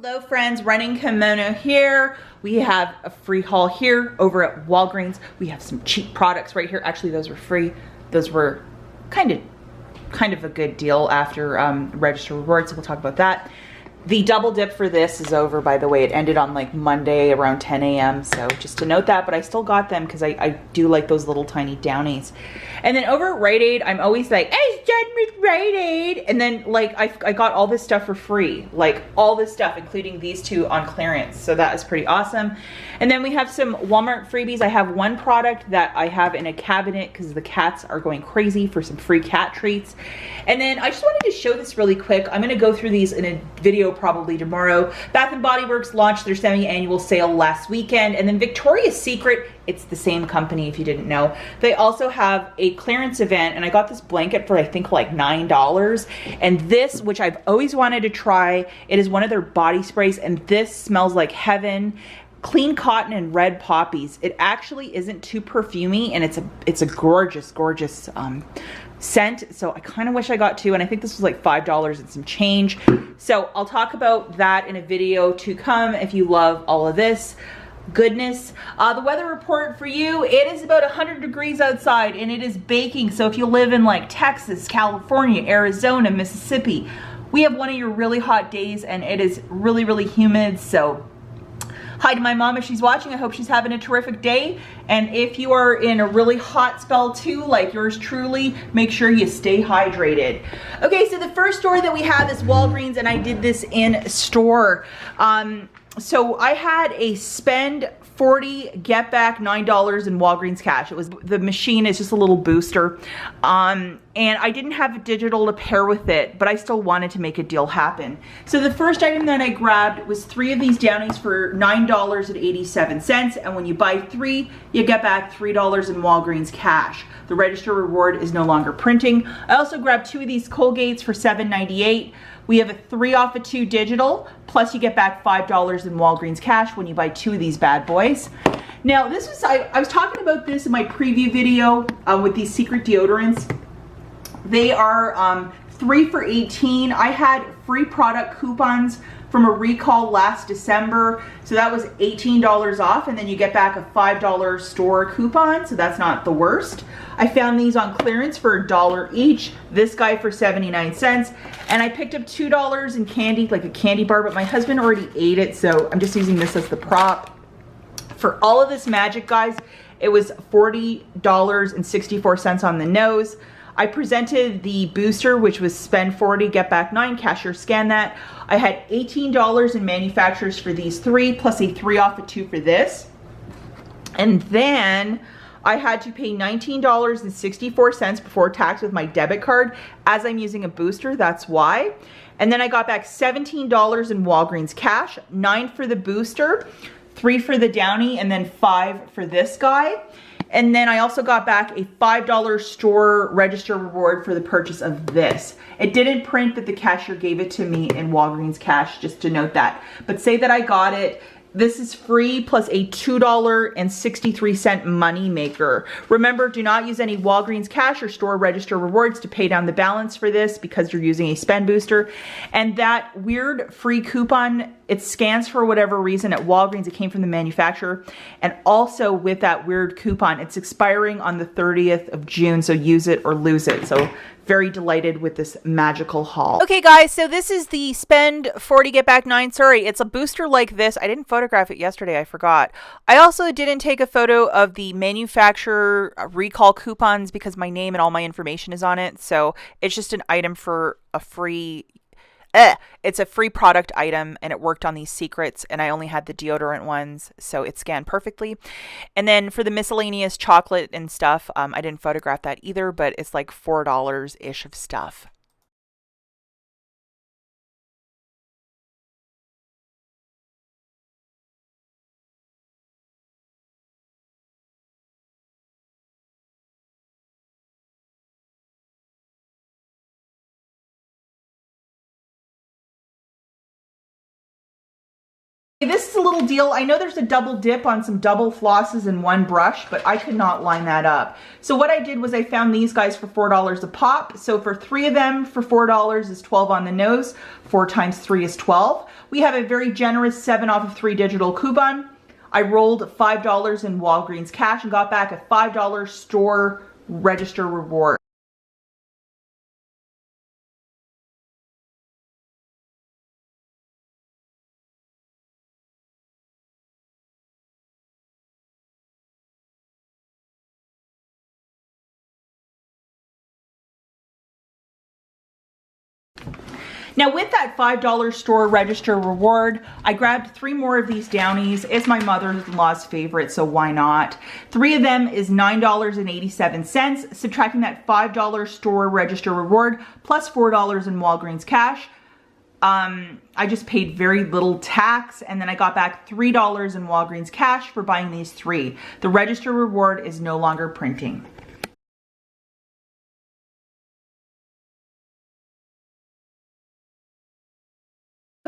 Hello friends, Running Kimono here. We have a free haul here over at Walgreens. We have some cheap products right here. Actually, those were free. Those were kind of a good deal after register rewards, so we'll talk about that. The double dip for this is over, by the way. It ended on like Monday around 10 a.m. So just to note that, but I still got them because I do like those little tiny downies. And then over at Rite Aid, I'm always like, it's done with Rite Aid. And then like I got all this stuff for free, like all this stuff, including these two on clearance. So that is pretty awesome. And then we have some Walmart freebies. I have one product that I have in a cabinet because the cats are going crazy for some free cat treats. And then I just wanted to show this really quick. I'm gonna go through these in a video probably tomorrow. Bath & Body Works launched their semi-annual sale last weekend, and then Victoria's Secret, it's the same company if you didn't know, they also have a clearance event, and I got this blanket for I think like $9. And this, which I've always wanted to try, it is one of their body sprays, and this smells like heaven. Clean cotton and red poppies. It actually isn't too perfumey, and it's a gorgeous scent. So I kind of wish I got two, and I think this was like $5 and some change. So I'll talk about that in a video to come if you love all of this goodness. The weather report for you, it is about 100 degrees outside and it is baking. So if you live in like Texas, California, Arizona, Mississippi, we have one of your really hot days and it is really humid. So hi to my mom if she's watching. I hope she's having a terrific day. And if you are in a really hot spell too, like yours truly, make sure you stay hydrated. Okay, so the first store that we have is Walgreens, and I did this in store. So I had a spend 40, get back $9 in Walgreens cash. It was, the machine is just a little booster. And I didn't have a digital to pair with it, but I still wanted to make a deal happen. So the first item that I grabbed was 3 of these downies for $9.87. And when you buy 3, you get back $3 in Walgreens cash. The register reward is no longer printing. I also grabbed 2 of these Colgates for $7.98. We have a 3 off of 2 digital, plus you get back $5 in Walgreens cash when you buy 2 of these bad boys. Now this is, I was talking about this in my preview video with these secret deodorants. They are 3 for $18. I had free product coupons from a recall last December. So that was $18 off, and then you get back a $5 store coupon, so that's not the worst. I found these on clearance for $1 each, this guy for 79 cents, and I picked up $2 in candy, like a candy bar, but my husband already ate it, so I'm just using this as the prop. For all of this magic, guys, it was $40.64 on the nose. I presented the booster, which was spend 40, get back 9, cashier scan that. I had $18 in manufacturers for these 3, plus a 3 off of 2 for this. And then I had to pay $19.64 before tax with my debit card. As I'm using a booster, that's why. And then I got back $17 in Walgreens cash, 9 for the booster, 3 for the downy, and then 5 for this guy. And then I also got back a $5 store register reward for the purchase of this. It didn't print, but the cashier gave it to me in Walgreens cash, just to note that. But say that I got it. This is free plus a $2.63 money maker. Remember, do not use any Walgreens cash or store register rewards to pay down the balance for this because you're using a spend booster. And that weird free coupon, it scans for whatever reason at Walgreens. It came from the manufacturer. And also with that weird coupon, it's expiring on the 30th of June. So use it or lose it. So very delighted with this magical haul. Okay guys, so this is the spend 40, get back 9. Sorry, it's a booster like this. I didn't photograph it yesterday, I forgot. I also didn't take a photo of the manufacturer recall coupons because my name and all my information is on it. So it's just an item for a free, it's a free product item, and it worked on these secrets, and I only had the deodorant ones, so it scanned perfectly. And then for the miscellaneous chocolate and stuff, I didn't photograph that either, but it's like $4-ish of stuff. This is a little deal. I know there's a double dip on some double flosses and one brush, but I could not line that up. So what I did was I found these guys for $4 a pop. So for 3 of them for $4 is 12 on the nose. 4 times 3 is 12. We have a very generous 7 off of 3 digital coupon. I rolled $5 in Walgreens cash and got back a $5 store register reward. Now with that $5 store register reward, I grabbed 3 more of these Downies. It's my mother-in-law's favorite, so why not? 3 of them is $9.87, subtracting that $5 store register reward plus $4 in Walgreens cash. I just paid very little tax, and then I got back $3 in Walgreens cash for buying these 3. The register reward is no longer printing.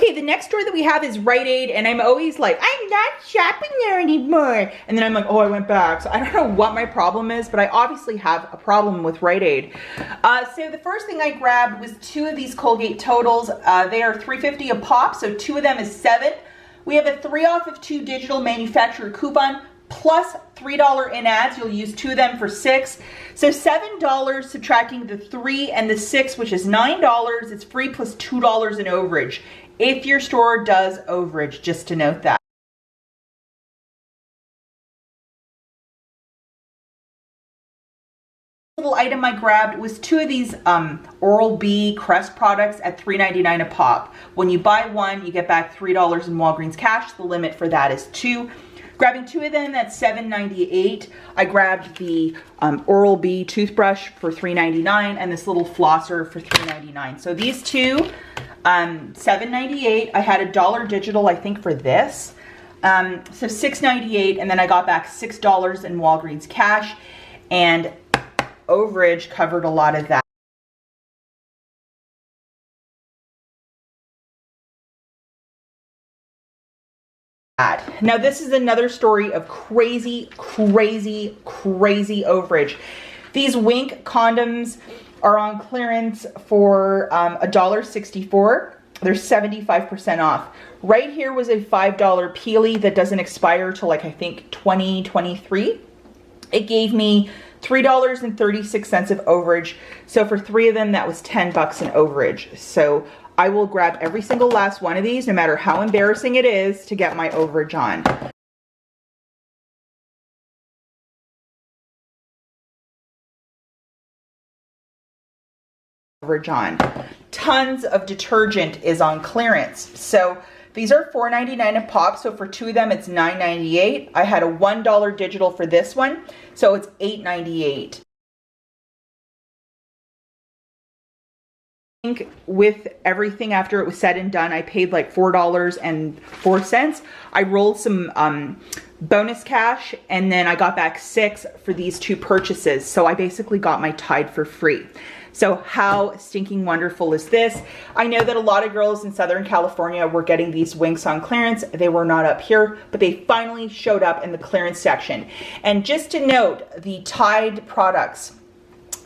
Okay, the next store that we have is Rite Aid, and I'm always like, I'm not shopping there anymore. And then I'm like, oh, I went back. So I don't know what my problem is, but I obviously have a problem with Rite Aid. So the first thing I grabbed was 2 of these Colgate Totals. They are $3.50 a pop, so 2 of them is 7. We have a 3 off of 2 digital manufacturer coupon plus $3 in ads. You'll use 2 of them for 6. So $7 subtracting the 3 and the 6, which is $9. It's free plus $2 in overage. If your store does overage, just to note that. Little item I grabbed was 2 of these Oral-B Crest products at $3.99 a pop. When you buy 1, you get back $3 in Walgreens cash. The limit for that is 2. Grabbing 2 of them, that's $7.98. I grabbed the Oral-B toothbrush for $3.99 and this little flosser for $3.99. So these 2, $7.98. I had $1 digital, I think, for this. So $6.98, and then I got back $6 in Walgreens cash, and overage covered a lot of that. Now this is another story of crazy, crazy, crazy overage. These Wink condoms are on clearance for $1.64. They're 75% off. Right here was a $5 Peely that doesn't expire till like I think 2023. It gave me $3.36 of overage. So for 3 of them, that was 10 bucks in overage. So I will grab every single last one of these, no matter how embarrassing it is, to get my overage on. Tons of detergent is on clearance. So these are $4.99 a pop. So for 2 of them, it's $9.98. I had a $1 digital for this one, so it's $8.98. I think with everything after it was said and done, I paid like $4.04. I rolled some bonus cash, and then I got back 6 for these 2 purchases. So I basically got my Tide for free. So how stinking wonderful is this? I know that a lot of girls in Southern California were getting these Winks on clearance. They were not up here, but they finally showed up in the clearance section. And just to note, the Tide products,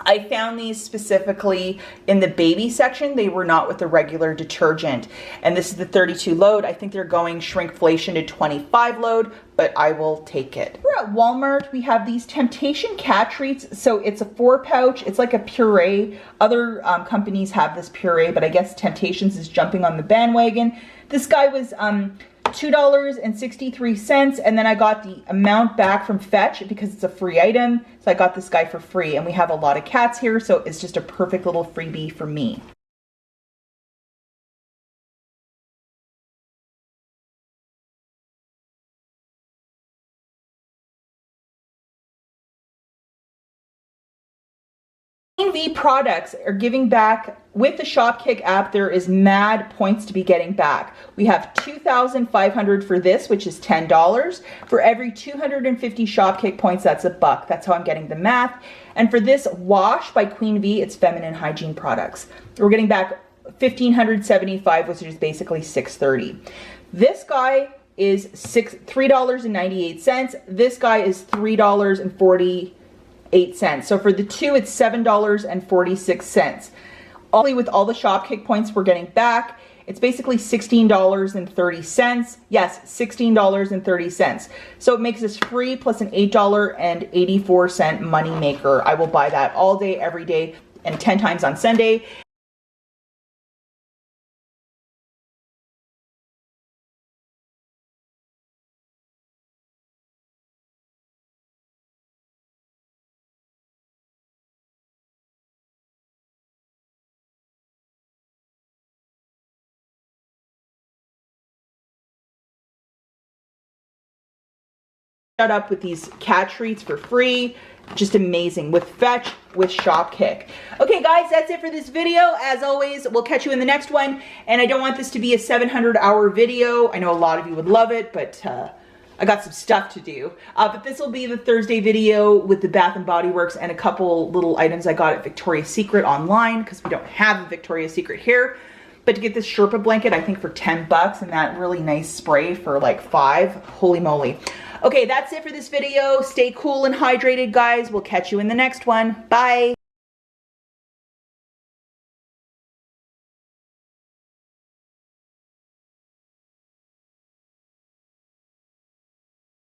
I found these specifically in the baby section. They were not with the regular detergent. And this is the 32 load. I think they're going shrinkflation to 25 load, but I will take it. We're at Walmart. We have these Temptation cat treats. So it's a 4 pouch. It's like a puree. Other companies have this puree, but I guess Temptations is jumping on the bandwagon. This guy was $2.63, and then I got the amount back from Fetch because it's a free item. So I got this guy for free, and we have a lot of cats here, so it's just a perfect little freebie for me. V products are giving back with the Shopkick app. There is mad points to be getting back. We have 2,500 for this, which is $10. For every 250 Shopkick points, that's $1. That's how I'm getting the math. And for this wash by Queen V, it's feminine hygiene products. We're getting back 1,575, which is basically $630. This guy is $3.98. This guy is $3.48. So for the two, it's $7.46. Only with all the Shopkick points we're getting back, it's basically $16.30. Yes, $16.30. So it makes this free plus an $8.84 money maker. I will buy that all day, every day, and 10 times on Sunday. Up with these cat treats for free. Just amazing with Fetch, with Shopkick. Okay guys, that's it for this video. As always, we'll catch you in the next one. And I don't want this to be a 700-hour video. I know a lot of you would love it, but I got some stuff to do. But this will be the Thursday video with the Bath & Body Works and a couple little items I got at Victoria's Secret online, because we don't have a Victoria's Secret here. But to get this Sherpa blanket, I think for 10 bucks, and that really nice spray for like 5, holy moly. Okay, that's it for this video. Stay cool and hydrated, guys. We'll catch you in the next one. Bye.